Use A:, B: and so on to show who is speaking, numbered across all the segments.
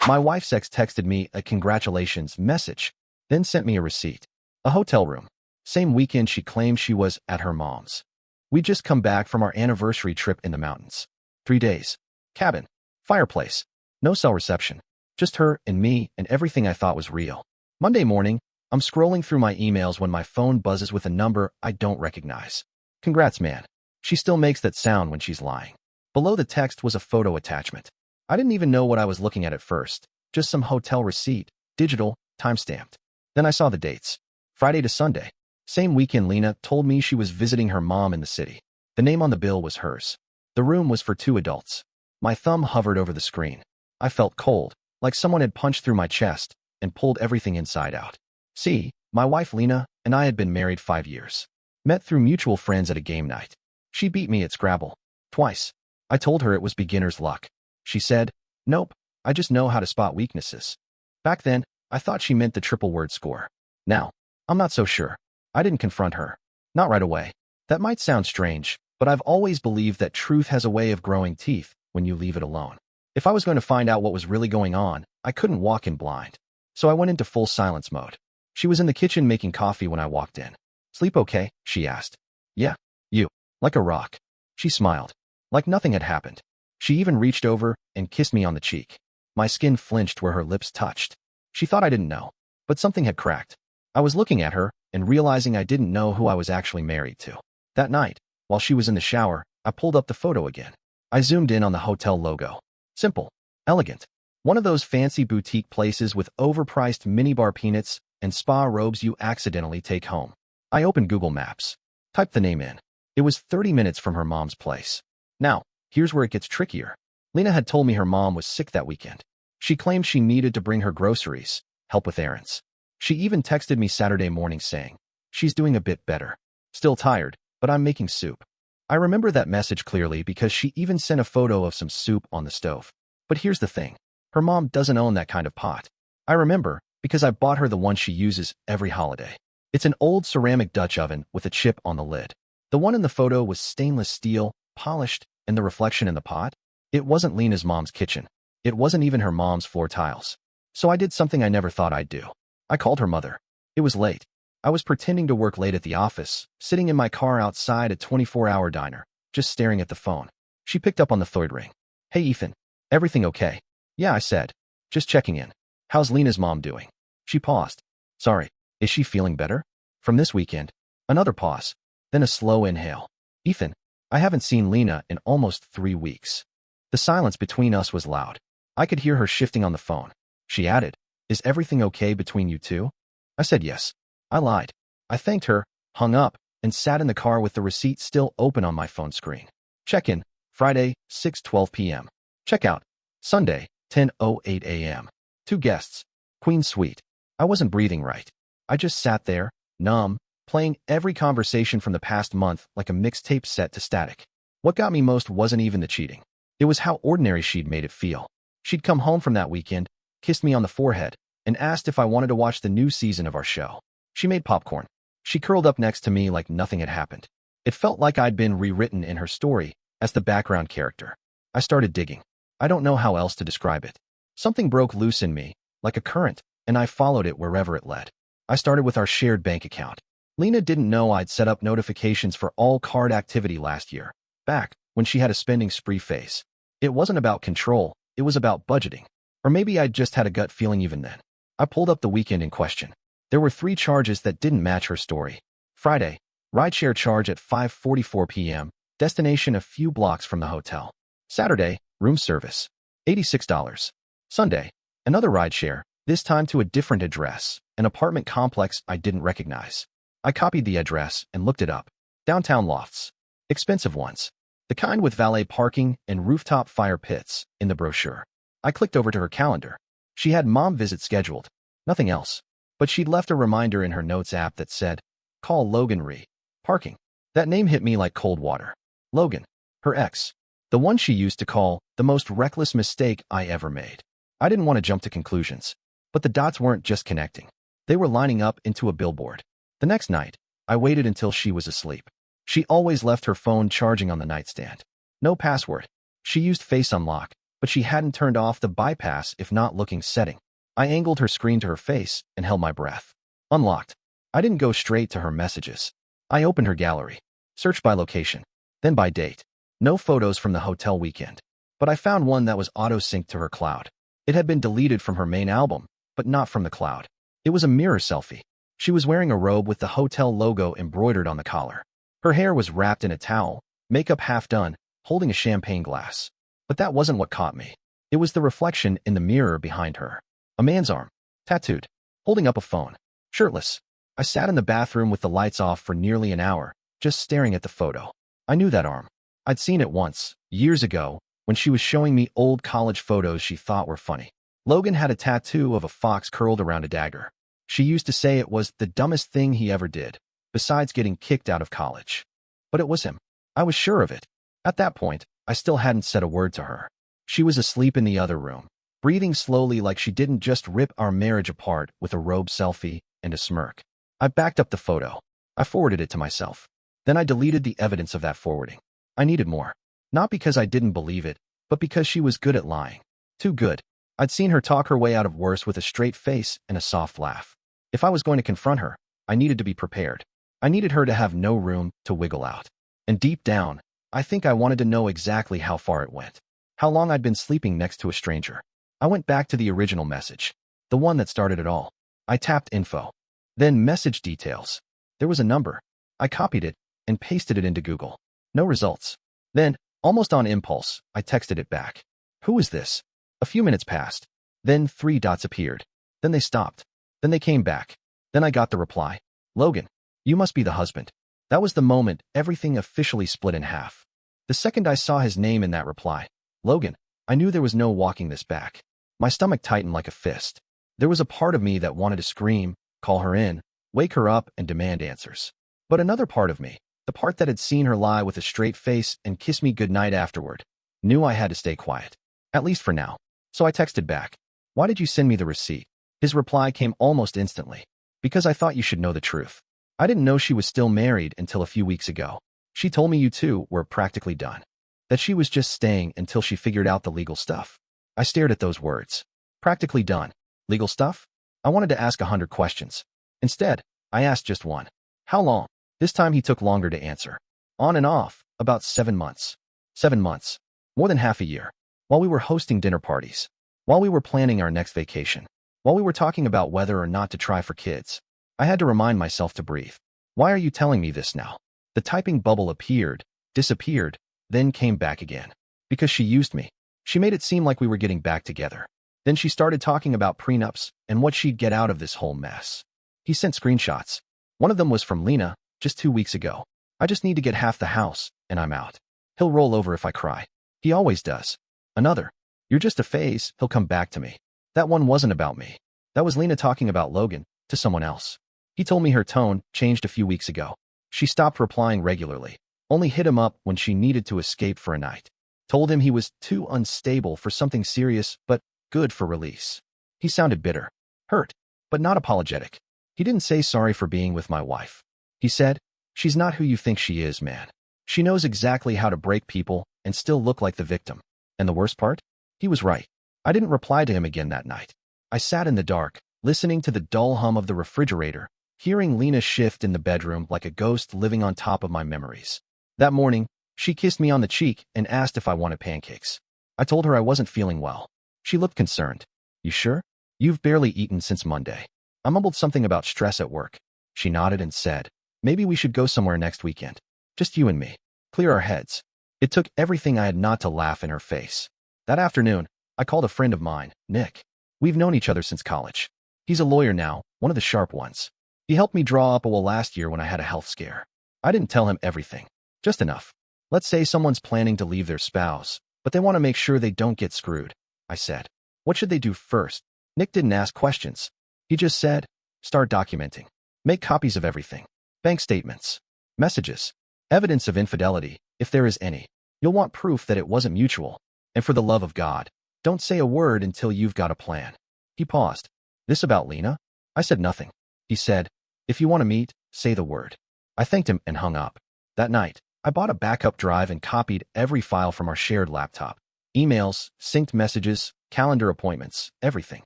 A: My wife's ex texted me a congratulations message, then sent me a receipt. A hotel room. Same weekend she claimed she was at her mom's. We'd just come back from our anniversary trip in the mountains. 3 days. Cabin. Fireplace. No cell reception. Just her and me and everything I thought was real. Monday morning, I'm scrolling through my emails when my phone buzzes with a number I don't recognize. Congrats, man. She still makes that sound when she's lying. Below the text was a photo attachment. I didn't even know what I was looking at first. Just some hotel receipt, digital, time-stamped. Then I saw the dates. Friday to Sunday. Same weekend Lena told me she was visiting her mom in the city. The name on the bill was hers. The room was for 2 adults. My thumb hovered over the screen. I felt cold, like someone had punched through my chest and pulled everything inside out. See, my wife Lena and I had been married 5 years. Met through mutual friends at a game night. She beat me at Scrabble. Twice. I told her it was beginner's luck. She said, nope, I just know how to spot weaknesses. Back then, I thought she meant the triple word score. Now, I'm not so sure. I didn't confront her. Not right away. That might sound strange, but I've always believed that truth has a way of growing teeth when you leave it alone. If I was going to find out what was really going on, I couldn't walk in blind. So I went into full silence mode. She was in the kitchen making coffee when I walked in. Sleep okay? She asked. Yeah. You. Like a rock. She smiled. Like nothing had happened. She even reached over and kissed me on the cheek. My skin flinched where her lips touched. She thought I didn't know, but something had cracked. I was looking at her and realizing I didn't know who I was actually married to. That night, while she was in the shower, I pulled up the photo again. I zoomed in on the hotel logo. Simple. Elegant. One of those fancy boutique places with overpriced minibar peanuts and spa robes you accidentally take home. I opened Google Maps. Typed the name in. It was 30 minutes from her mom's place. Now, here's where it gets trickier. Lena had told me her mom was sick that weekend. She claimed she needed to bring her groceries, help with errands. She even texted me Saturday morning saying, she's doing a bit better. Still tired, but I'm making soup. I remember that message clearly because she even sent a photo of some soup on the stove. But here's the thing. Her mom doesn't own that kind of pot. I remember because I bought her the one she uses every holiday. It's an old ceramic Dutch oven with a chip on the lid. The one in the photo was stainless steel, polished, and the reflection in the pot? It wasn't Lena's mom's kitchen. It wasn't even her mom's floor tiles. So I did something I never thought I'd do. I called her mother. It was late. I was pretending to work late at the office, sitting in my car outside a 24-hour diner, just staring at the phone. She picked up on the third ring. Hey, Ethan. Everything okay? Yeah, I said. Just checking in. How's Lena's mom doing? She paused. Sorry. Is she feeling better? From this weekend. Another pause. Then a slow inhale. Ethan, I haven't seen Lena in almost 3 weeks. The silence between us was loud. I could hear her shifting on the phone. She added, is everything okay between you two? I said yes. I lied. I thanked her, hung up, and sat in the car with the receipt still open on my phone screen. Check-in, Friday, 6:12 p.m. Check-out, Sunday, 10:08 a.m. 2 guests. Queen Suite. I wasn't breathing right. I just sat there, numb, playing every conversation from the past month like a mixtape set to static. What got me most wasn't even the cheating. It was how ordinary she'd made it feel. She'd come home from that weekend, kissed me on the forehead, and asked if I wanted to watch the new season of our show. She made popcorn. She curled up next to me like nothing had happened. It felt like I'd been rewritten in her story as the background character. I started digging. I don't know how else to describe it. Something broke loose in me, like a current, and I followed it wherever it led. I started with our shared bank account. Lena didn't know I'd set up notifications for all card activity last year, back when she had a spending spree phase. It wasn't about control, it was about budgeting. Or maybe I'd just had a gut feeling even then. I pulled up the weekend in question. There were 3 charges that didn't match her story. Friday, rideshare charge at 5:44 p.m., destination a few blocks from the hotel. Saturday, room service, $86. Sunday, another rideshare, this time to a different address, an apartment complex I didn't recognize. I copied the address and looked it up. Downtown Lofts. Expensive ones. The kind with valet parking and rooftop fire pits in the brochure. I clicked over to her calendar. She had mom visit scheduled. Nothing else. But she'd left a reminder in her notes app that said, call Logan Re. Parking. That name hit me like cold water. Logan. Her ex. The one she used to call the most reckless mistake I ever made. I didn't want to jump to conclusions. But the dots weren't just connecting. They were lining up into a billboard. The next night, I waited until she was asleep. She always left her phone charging on the nightstand. No password. She used Face Unlock, but she hadn't turned off the bypass if not looking setting. I angled her screen to her face and held my breath. Unlocked. I didn't go straight to her messages. I opened her gallery. Searched by location. Then by date. No photos from the hotel weekend. But I found one that was auto-synced to her cloud. It had been deleted from her main album, but not from the cloud. It was a mirror selfie. She was wearing a robe with the hotel logo embroidered on the collar. Her hair was wrapped in a towel, makeup half done, holding a champagne glass. But that wasn't what caught me. It was the reflection in the mirror behind her. A man's arm, tattooed, holding up a phone, shirtless. I sat in the bathroom with the lights off for nearly an hour, just staring at the photo. I knew that arm. I'd seen it once, years ago, when she was showing me old college photos she thought were funny. Logan had a tattoo of a fox curled around a dagger. She used to say it was the dumbest thing he ever did, besides getting kicked out of college. But it was him. I was sure of it. At that point, I still hadn't said a word to her. She was asleep in the other room, breathing slowly like she didn't just rip our marriage apart with a robe selfie and a smirk. I backed up the photo. I forwarded it to myself. Then I deleted the evidence of that forwarding. I needed more. Not because I didn't believe it, but because she was good at lying. Too good. I'd seen her talk her way out of worse with a straight face and a soft laugh. If I was going to confront her, I needed to be prepared. I needed her to have no room to wiggle out. And deep down, I think I wanted to know exactly how far it went. How long I'd been sleeping next to a stranger. I went back to the original message. The one that started it all. I tapped info. Then message details. There was a number. I copied it and pasted it into Google. No results. Then, almost on impulse, I texted it back. Who is this? A few minutes passed. Then 3 dots appeared. Then they stopped. Then they came back. Then I got the reply. Logan, you must be the husband. That was the moment everything officially split in half. The second I saw his name in that reply, Logan, I knew there was no walking this back. My stomach tightened like a fist. There was a part of me that wanted to scream, call her in, wake her up, and demand answers. But another part of me, the part that had seen her lie with a straight face and kiss me goodnight afterward, knew I had to stay quiet. At least for now. So I texted back. Why did you send me the receipt? His reply came almost instantly. Because I thought you should know the truth. I didn't know she was still married until a few weeks ago. She told me you two were practically done. That she was just staying until she figured out the legal stuff. I stared at those words. Practically done. Legal stuff? I wanted to ask 100 questions. Instead, I asked just one. How long? This time he took longer to answer. On and off, about 7 months. 7 months. More than half a year. While we were hosting dinner parties. While we were planning our next vacation. While we were talking about whether or not to try for kids. I had to remind myself to breathe. Why are you telling me this now? The typing bubble appeared, disappeared, then came back again. Because she used me. She made it seem like we were getting back together. Then she started talking about prenups and what she'd get out of this whole mess. He sent screenshots. One of them was from Lena, just 2 weeks ago. I just need to get half the house, and I'm out. He'll roll over if I cry. He always does. Another. You're just a phase, he'll come back to me. That one wasn't about me. That was Lena talking about Logan, to someone else. He told me her tone changed a few weeks ago. She stopped replying regularly. Only hit him up when she needed to escape for a night. Told him he was too unstable for something serious, but good for release. He sounded bitter. Hurt, but not apologetic. He didn't say sorry for being with my wife. He said, she's not who you think she is, man. She knows exactly how to break people and still look like the victim. And the worst part? He was right. I didn't reply to him again that night. I sat in the dark, listening to the dull hum of the refrigerator, hearing Lena shift in the bedroom like a ghost living on top of my memories. That morning, she kissed me on the cheek and asked if I wanted pancakes. I told her I wasn't feeling well. She looked concerned. You sure? You've barely eaten since Monday. I mumbled something about stress at work. She nodded and said, maybe we should go somewhere next weekend. Just you and me. Clear our heads. It took everything I had not to laugh in her face. That afternoon, I called a friend of mine, Nick. We've known each other since college. He's a lawyer now, one of the sharp ones. He helped me draw up a will last year when I had a health scare. I didn't tell him everything. Just enough. Let's say someone's planning to leave their spouse, but they want to make sure they don't get screwed. I said, what should they do first? Nick didn't ask questions. He just said, start documenting. Make copies of everything. Bank statements. Messages. Evidence of infidelity, if there is any. You'll want proof that it wasn't mutual. And for the love of God, don't say a word until you've got a plan. He paused. This about Lena? I said nothing. He said, if you want to meet, say the word. I thanked him and hung up. That night, I bought a backup drive and copied every file from our shared laptop. Emails, synced messages, calendar appointments, everything.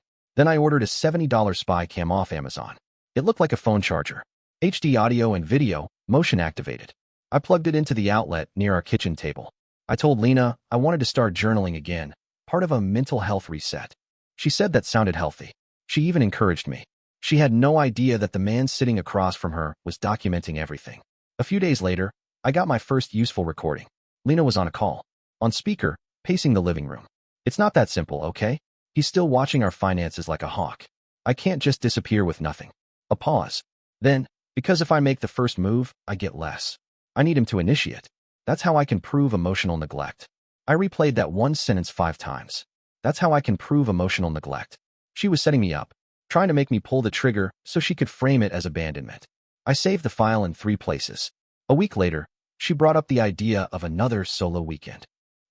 A: Then I ordered a $70 spy cam off Amazon. It looked like a phone charger. HD audio and video, motion activated. I plugged it into the outlet near our kitchen table. I told Lena I wanted to start journaling again, part of a mental health reset. She said that sounded healthy. She even encouraged me. She had no idea that the man sitting across from her was documenting everything. A few days later, I got my first useful recording. Lena was on a call. On speaker, pacing the living room. It's not that simple, okay? He's still watching our finances like a hawk. I can't just disappear with nothing. A pause. Then, because if I make the first move, I get less. I need him to initiate. That's how I can prove emotional neglect. I replayed that one sentence 5 times. That's how I can prove emotional neglect. She was setting me up, trying to make me pull the trigger so she could frame it as abandonment. I saved the file in 3 places. A week later, she brought up the idea of another solo weekend.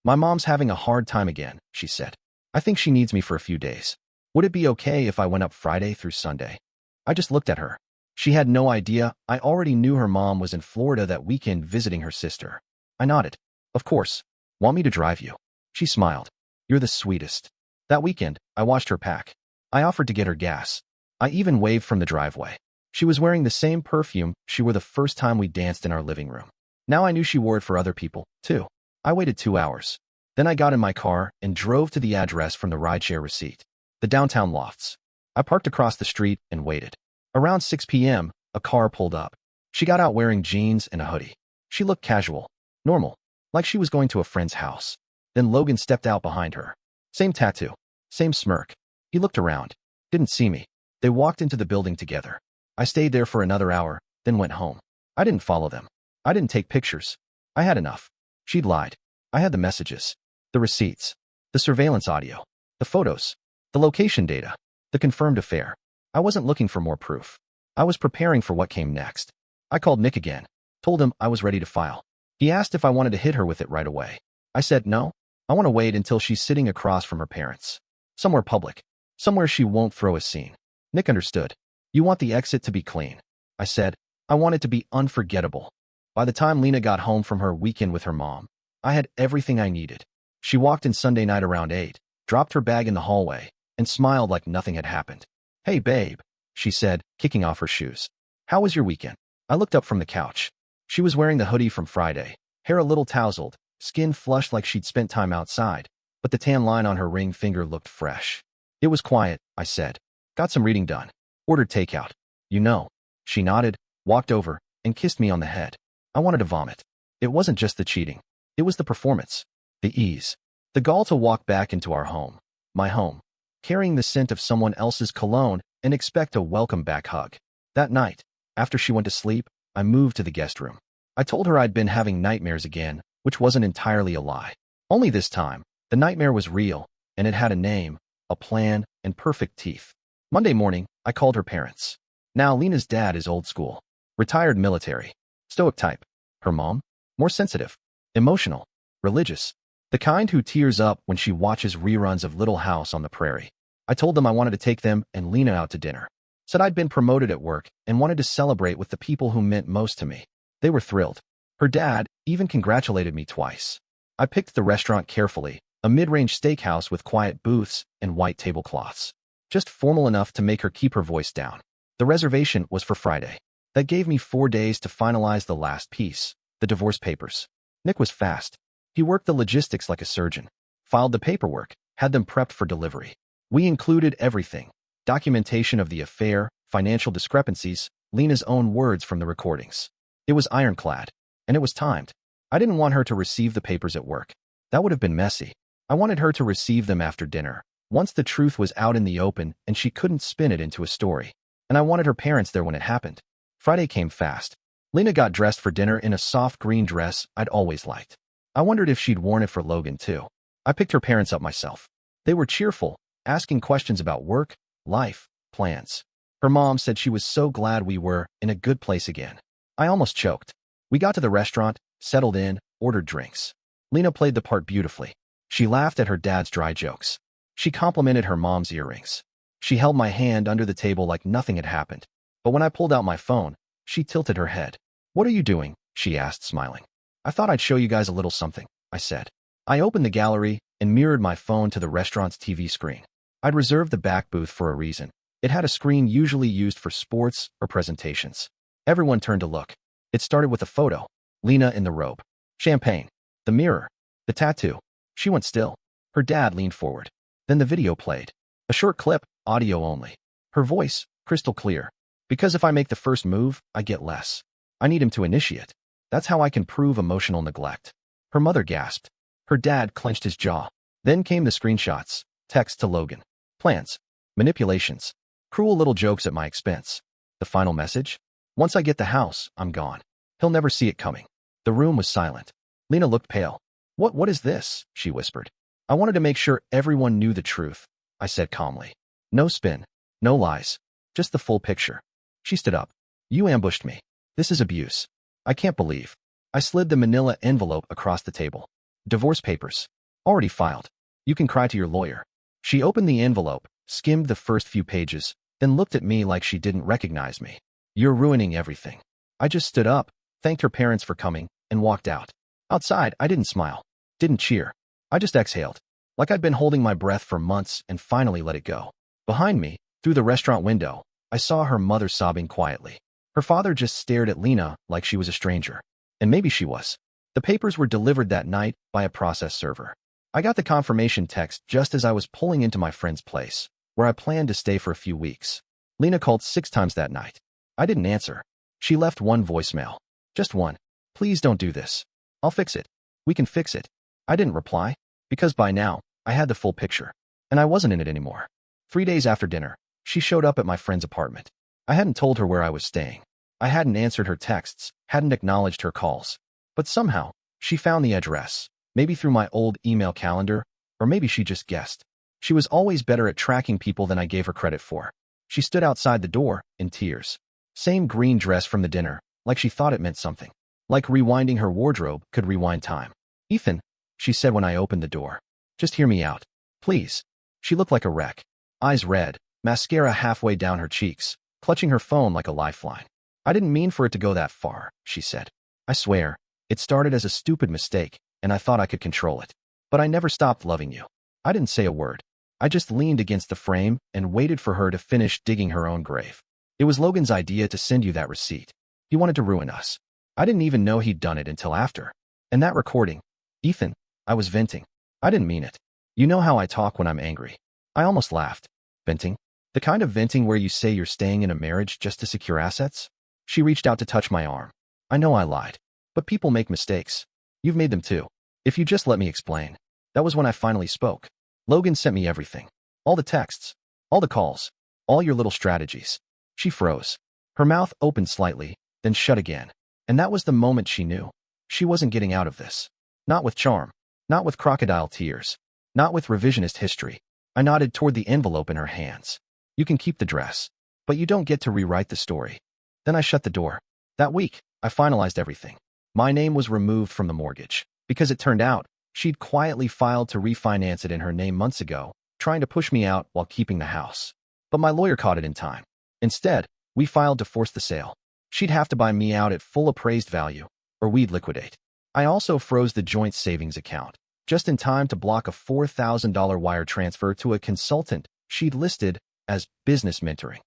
A: My mom's having a hard time again, she said. I think she needs me for a few days. Would it be okay if I went up Friday through Sunday? I just looked at her. She had no idea I already knew her mom was in Florida that weekend visiting her sister. I nodded. Of course. Want me to drive you? She smiled. You're the sweetest. That weekend, I watched her pack. I offered to get her gas. I even waved from the driveway. She was wearing the same perfume she wore the first time we danced in our living room. Now I knew she wore it for other people, too. I waited 2 hours. Then I got in my car and drove to the address from the rideshare receipt. The downtown Lofts. I parked across the street and waited. Around 6 p.m., a car pulled up. She got out wearing jeans and a hoodie. She looked casual, normal, like she was going to a friend's house. Then Logan stepped out behind her. Same tattoo, same smirk. He looked around, didn't see me. They walked into the building together. I stayed there for another hour, then went home. I didn't follow them. I didn't take pictures. I had enough. She'd lied. I had the messages, the receipts, the surveillance audio, the photos, the location data, the confirmed affair. I wasn't looking for more proof. I was preparing for what came next. I called Nick again, told him I was ready to file. He asked if I wanted to hit her with it right away. I said no. I want to wait until she's sitting across from her parents. Somewhere public. Somewhere she won't throw a scene. Nick understood. You want the exit to be clean. I said, I want it to be unforgettable. By the time Lena got home from her weekend with her mom, I had everything I needed. She walked in Sunday night around 8, dropped her bag in the hallway, and smiled like nothing had happened. Hey, babe, she said, kicking off her shoes. How was your weekend? I looked up from the couch. She was wearing the hoodie from Friday, hair a little tousled, skin flushed like she'd spent time outside, but the tan line on her ring finger looked fresh. It was quiet, I said. Got some reading done. Ordered takeout. You know. She nodded, walked over, and kissed me on the head. I wanted to vomit. It wasn't just the cheating. It was the performance, the ease, the gall to walk back into our home, my home, carrying the scent of someone else's cologne and expect a welcome back hug. That night, after she went to sleep, I moved to the guest room. I told her I'd been having nightmares again, which wasn't entirely a lie. Only this time, the nightmare was real, and it had a name, a plan, and perfect teeth. Monday morning, I called her parents. Now Lena's dad is old school, retired military, stoic type. Her mom, more sensitive, emotional, religious, the kind who tears up when she watches reruns of Little House on the Prairie. I told them I wanted to take them and Lena out to dinner. Said I'd been promoted at work and wanted to celebrate with the people who meant most to me. They were thrilled. Her dad even congratulated me twice. I picked the restaurant carefully, a mid-range steakhouse with quiet booths and white tablecloths. Just formal enough to make her keep her voice down. The reservation was for Friday. That gave me 4 days to finalize the last piece, the divorce papers. Nick was fast. He worked the logistics like a surgeon, filed the paperwork, had them prepped for delivery. We included everything: documentation of the affair, financial discrepancies, Lena's own words from the recordings. It was ironclad, and it was timed. I didn't want her to receive the papers at work. That would have been messy. I wanted her to receive them after dinner, once the truth was out in the open and she couldn't spin it into a story. And I wanted her parents there when it happened. Friday came fast. Lena got dressed for dinner in a soft green dress I'd always liked. I wondered if she'd worn it for Logan too. I picked her parents up myself. They were cheerful, asking questions about work, life, plans. Her mom said she was so glad we were in a good place again. I almost choked. We got to the restaurant, settled in, ordered drinks. Lena played the part beautifully. She laughed at her dad's dry jokes. She complimented her mom's earrings. She held my hand under the table like nothing had happened. But when I pulled out my phone, she tilted her head. What are you doing? She asked, smiling. I thought I'd show you guys a little something, I said. I opened the gallery, and mirrored my phone to the restaurant's TV screen. I'd reserved the back booth for a reason. It had a screen usually used for sports or presentations. Everyone turned to look. It started with a photo. Lena in the robe. Champagne. The mirror. The tattoo. She went still. Her dad leaned forward. Then the video played. A short clip, audio only. Her voice, crystal clear. Because if I make the first move, I get less. I need him to initiate. That's how I can prove emotional neglect. Her mother gasped. Her dad clenched his jaw. Then came the screenshots. Text to Logan. Plans. Manipulations. Cruel little jokes at my expense. The final message? Once I get the house, I'm gone. He'll never see it coming. The room was silent. Lena looked pale. What is this? She whispered. I wanted to make sure everyone knew the truth. I said calmly. No spin. No lies. Just the full picture. She stood up. You ambushed me. This is abuse. I can't believe. I slid the manila envelope across the table. Divorce papers. Already filed. You can cry to your lawyer. She opened the envelope, skimmed the first few pages, then looked at me like she didn't recognize me. You're ruining everything. I just stood up, thanked her parents for coming, and walked out. Outside, I didn't smile. Didn't cheer. I just exhaled. Like I'd been holding my breath for months and finally let it go. Behind me, through the restaurant window, I saw her mother sobbing quietly. Her father just stared at Lena like she was a stranger. And maybe she was. The papers were delivered that night by a process server. I got the confirmation text just as I was pulling into my friend's place, where I planned to stay for a few weeks. Lena called 6 times that night. I didn't answer. She left one voicemail. Just one. Please don't do this. I'll fix it. We can fix it. I didn't reply, because by now, I had the full picture, and I wasn't in it anymore. 3 days after dinner, she showed up at my friend's apartment. I hadn't told her where I was staying. I hadn't answered her texts, hadn't acknowledged her calls. But somehow, she found the address, maybe through my old email calendar, or maybe she just guessed. She was always better at tracking people than I gave her credit for. She stood outside the door, in tears. Same green dress from the dinner, like she thought it meant something. Like rewinding her wardrobe could rewind time. Ethan, she said when I opened the door. Just hear me out. Please. She looked like a wreck. Eyes red, mascara halfway down her cheeks, clutching her phone like a lifeline. I didn't mean for it to go that far, she said. I swear, it started as a stupid mistake, and I thought I could control it. But I never stopped loving you. I didn't say a word. I just leaned against the frame and waited for her to finish digging her own grave. It was Logan's idea to send you that receipt. He wanted to ruin us. I didn't even know he'd done it until after. And that recording, Ethan, I was venting. I didn't mean it. You know how I talk when I'm angry. I almost laughed. Venting? The kind of venting where you say you're staying in a marriage just to secure assets? She reached out to touch my arm. I know I lied. But people make mistakes. You've made them too. If you just let me explain. That was when I finally spoke. Logan sent me everything. All the texts. All the calls. All your little strategies. She froze. Her mouth opened slightly, then shut again. And that was the moment she knew. She wasn't getting out of this. Not with charm. Not with crocodile tears. Not with revisionist history. I nodded toward the envelope in her hands. You can keep the dress. But you don't get to rewrite the story. Then I shut the door. That week, I finalized everything. My name was removed from the mortgage. Because it turned out, she'd quietly filed to refinance it in her name months ago, trying to push me out while keeping the house. But my lawyer caught it in time. Instead, we filed to force the sale. She'd have to buy me out at full appraised value, or we'd liquidate. I also froze the joint savings account, just in time to block a $4,000 wire transfer to a consultant she'd listed as business mentoring.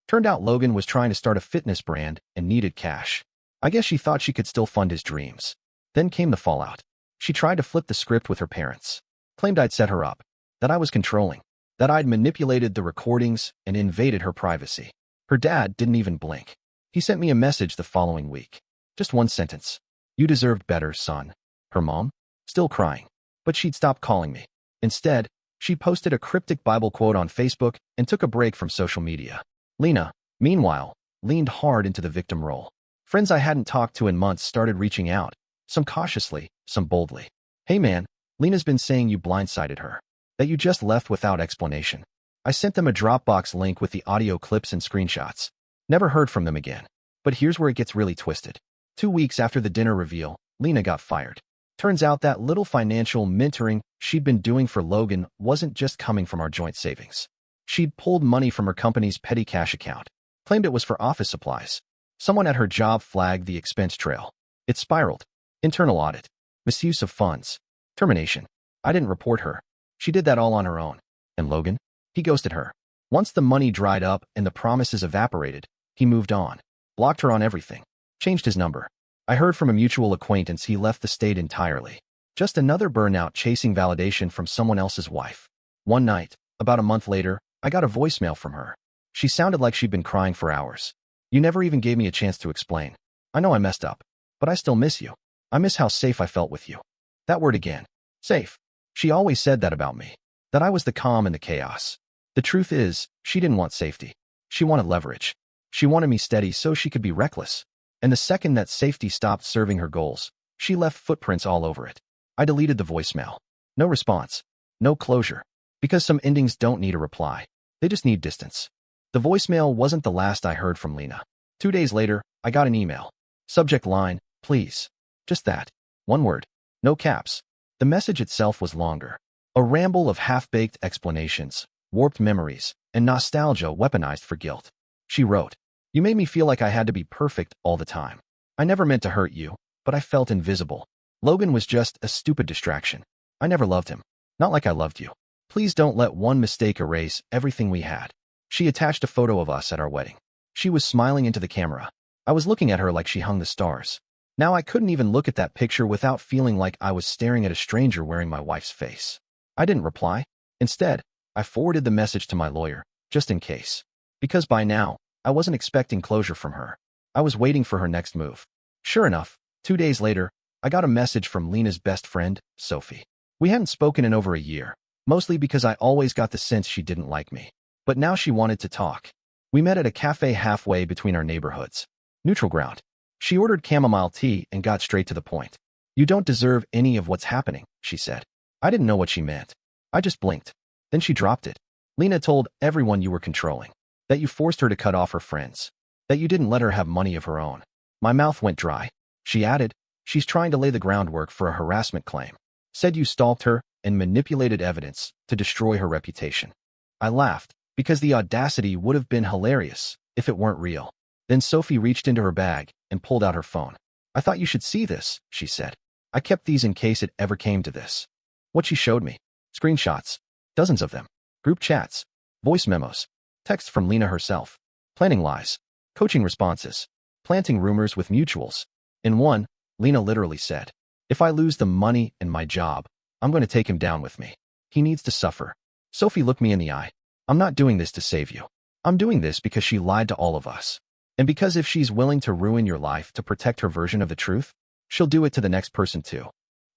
A: Turned out Logan was trying to start a fitness brand and needed cash. I guess she thought she could still fund his dreams. Then came the fallout. She tried to flip the script with her parents. Claimed I'd set her up. That I was controlling. That I'd manipulated the recordings and invaded her privacy. Her dad didn't even blink. He sent me a message the following week. Just one sentence. You deserved better, son. Her mom? Still crying. But she'd stopped calling me. Instead, she posted a cryptic Bible quote on Facebook and took a break from social media. Lena, meanwhile, leaned hard into the victim role. Friends I hadn't talked to in months started reaching out. Some cautiously, some boldly. Hey man, Lena's been saying you blindsided her. That you just left without explanation. I sent them a Dropbox link with the audio clips and screenshots. Never heard from them again. But here's where it gets really twisted. 2 weeks after the dinner reveal, Lena got fired. Turns out that little financial mentoring she'd been doing for Logan wasn't just coming from our joint savings. She'd pulled money from her company's petty cash account. Claimed it was for office supplies. Someone at her job flagged the expense trail. It spiraled. Internal audit. Misuse of funds. Termination. I didn't report her. She did that all on her own. And Logan? He ghosted her. Once the money dried up and the promises evaporated, he moved on. Blocked her on everything. Changed his number. I heard from a mutual acquaintance he left the state entirely. Just another burnout chasing validation from someone else's wife. One night, about a month later, I got a voicemail from her. She sounded like she'd been crying for hours. You never even gave me a chance to explain. I know I messed up, but I still miss you. I miss how safe I felt with you. That word again. Safe. She always said that about me. That I was the calm in the chaos. The truth is, she didn't want safety. She wanted leverage. She wanted me steady so she could be reckless. And the second that safety stopped serving her goals, she left footprints all over it. I deleted the voicemail. No response. No closure. Because some endings don't need a reply. They just need distance. The voicemail wasn't the last I heard from Lena. 2 days later, I got an email. Subject line, please. Just that. One word. No caps. The message itself was longer. A ramble of half-baked explanations, warped memories, and nostalgia weaponized for guilt. She wrote, you made me feel like I had to be perfect all the time. I never meant to hurt you, but I felt invisible. Logan was just a stupid distraction. I never loved him. Not like I loved you. Please don't let one mistake erase everything we had. She attached a photo of us at our wedding. She was smiling into the camera. I was looking at her like she hung the stars. Now I couldn't even look at that picture without feeling like I was staring at a stranger wearing my wife's face. I didn't reply. Instead, I forwarded the message to my lawyer, just in case. Because by now, I wasn't expecting closure from her. I was waiting for her next move. Sure enough, 2 days later, I got a message from Lena's best friend, Sophie. We hadn't spoken in over a year, mostly because I always got the sense she didn't like me. But now she wanted to talk. We met at a cafe halfway between our neighborhoods. Neutral ground. She ordered chamomile tea and got straight to the point. You don't deserve any of what's happening, she said. I didn't know what she meant. I just blinked. Then she dropped it. Lena told everyone you were controlling. That you forced her to cut off her friends. That you didn't let her have money of her own. My mouth went dry. She added, she's trying to lay the groundwork for a harassment claim. Said you stalked her and manipulated evidence to destroy her reputation. I laughed, because the audacity would have been hilarious if it weren't real. Then Sophie reached into her bag and pulled out her phone. I thought you should see this, she said. I kept these in case it ever came to this. What she showed me. Screenshots. Dozens of them. Group chats. Voice memos. Texts from Lena herself. Planning lies. Coaching responses. Planting rumors with mutuals. In one, Lena literally said, if I lose the money and my job, I'm going to take him down with me. He needs to suffer. Sophie looked me in the eye. I'm not doing this to save you. I'm doing this because she lied to all of us. And because if she's willing to ruin your life to protect her version of the truth, she'll do it to the next person too.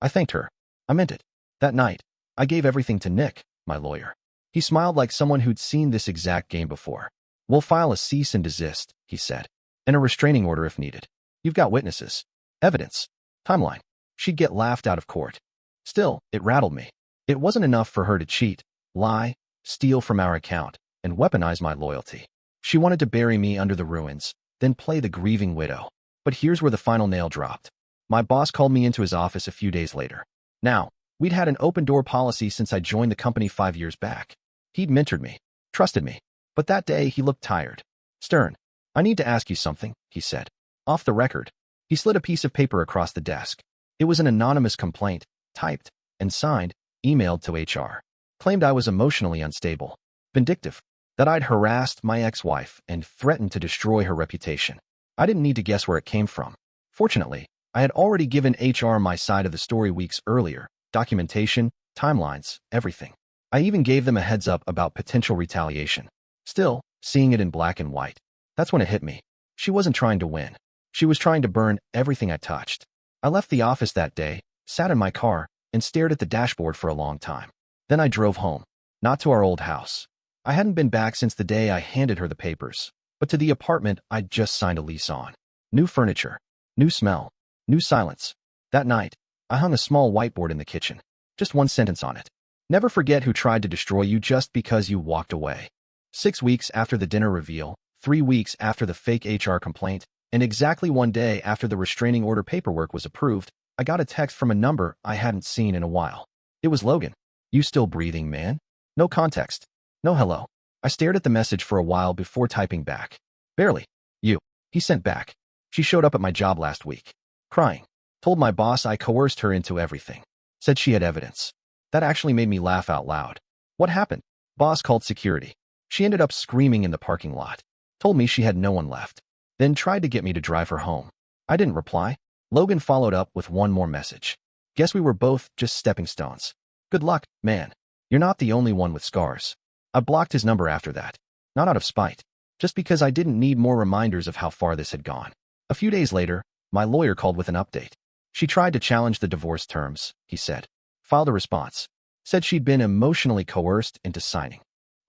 A: I thanked her. I meant it. That night, I gave everything to Nick, my lawyer. He smiled like someone who'd seen this exact game before. We'll file a cease and desist, he said, and a restraining order if needed. You've got witnesses. Evidence. Timeline. She'd get laughed out of court. Still, it rattled me. It wasn't enough for her to cheat, lie, steal from our account, and weaponize my loyalty. She wanted to bury me under the ruins, then play the grieving widow. But here's where the final nail dropped. My boss called me into his office a few days later. Now, we'd had an open-door policy since I joined the company 5 years back. He'd mentored me, trusted me. But that day, he looked tired. Stern. I need to ask you something, he said. Off the record. He slid a piece of paper across the desk. It was an anonymous complaint, typed and signed, emailed to HR. Claimed I was emotionally unstable, vindictive, that I'd harassed my ex-wife and threatened to destroy her reputation. I didn't need to guess where it came from. Fortunately, I had already given HR my side of the story weeks earlier, documentation, timelines, everything. I even gave them a heads up about potential retaliation. Still, seeing it in black and white. That's when it hit me. She wasn't trying to win. She was trying to burn everything I touched. I left the office that day, sat in my car, and stared at the dashboard for a long time. Then I drove home. Not to our old house. I hadn't been back since the day I handed her the papers, but to the apartment I'd just signed a lease on. New furniture. New smell. New silence. That night, I hung a small whiteboard in the kitchen. Just one sentence on it. Never forget who tried to destroy you just because you walked away. 6 weeks after the dinner reveal, 3 weeks after the fake HR complaint, and exactly 1 day after the restraining order paperwork was approved, I got a text from a number I hadn't seen in a while. It was Logan. You still breathing, man? No context. No hello. I stared at the message for a while before typing back. Barely. You. He sent back. She showed up at my job last week. Crying. Told my boss I coerced her into everything. Said she had evidence. That actually made me laugh out loud. What happened? Boss called security. She ended up screaming in the parking lot. Told me she had no one left. Then tried to get me to drive her home. I didn't reply. Logan followed up with one more message. Guess we were both just stepping stones. Good luck, man. You're not the only one with scars. I blocked his number after that. Not out of spite. Just because I didn't need more reminders of how far this had gone. A few days later, my lawyer called with an update. She tried to challenge the divorce terms, he said. Filed a response. Said she'd been emotionally coerced into signing.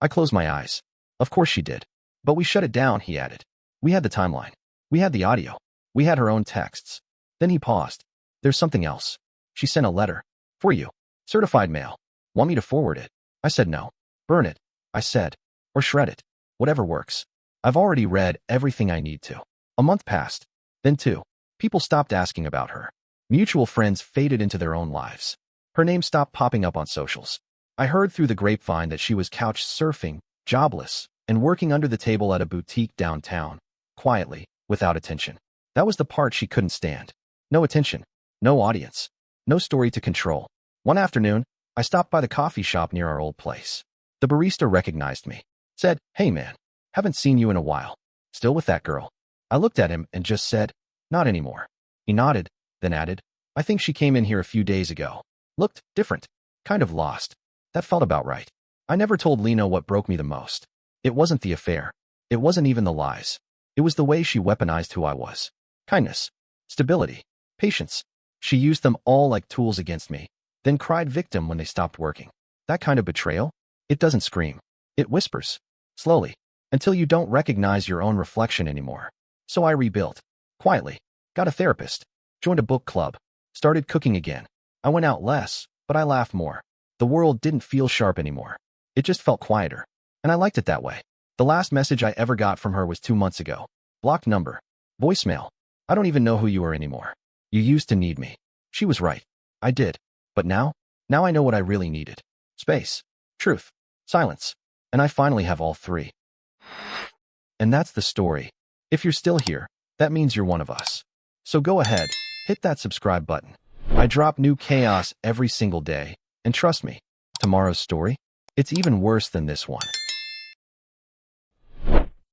A: I closed my eyes. Of course she did. But we shut it down, he added. We had the timeline. We had the audio. We had her own texts. Then he paused. There's something else. She sent a letter. For you. Certified mail. Want me to forward it? I said no. Burn it, I said. Or shred it. Whatever works. I've already read everything I need to. A month passed. Then 2. People stopped asking about her. Mutual friends faded into their own lives. Her name stopped popping up on socials. I heard through the grapevine that she was couch surfing, jobless, and working under the table at a boutique downtown, quietly, without attention. That was the part she couldn't stand. No attention. No audience. No story to control. One afternoon, I stopped by the coffee shop near our old place. The barista recognized me. Said, "Hey man, haven't seen you in a while. Still with that girl?" I looked at him and just said, "Not anymore." He nodded, then added, "I think she came in here a few days ago. Looked different. Kind of lost." That felt about right. I never told Lena what broke me the most. It wasn't the affair. It wasn't even the lies. It was the way she weaponized who I was. Kindness. Stability. Patience. She used them all like tools against me, then cried victim when they stopped working. That kind of betrayal? It doesn't scream. It whispers. Slowly. Until you don't recognize your own reflection anymore. So I rebuilt. Quietly. Got a therapist. Joined a book club. Started cooking again. I went out less, but I laughed more. The world didn't feel sharp anymore. It just felt quieter. And I liked it that way. The last message I ever got from her was 2 months ago. Blocked number. Voicemail. I don't even know who you are anymore. You used to need me. She was right. I did. But now I know what I really needed. Space. Truth. Silence. And I finally have all 3. And that's the story. If you're still here, that means you're one of us. So go ahead, hit that subscribe button. I drop new chaos every single day. And trust me, tomorrow's story, it's even worse than this one.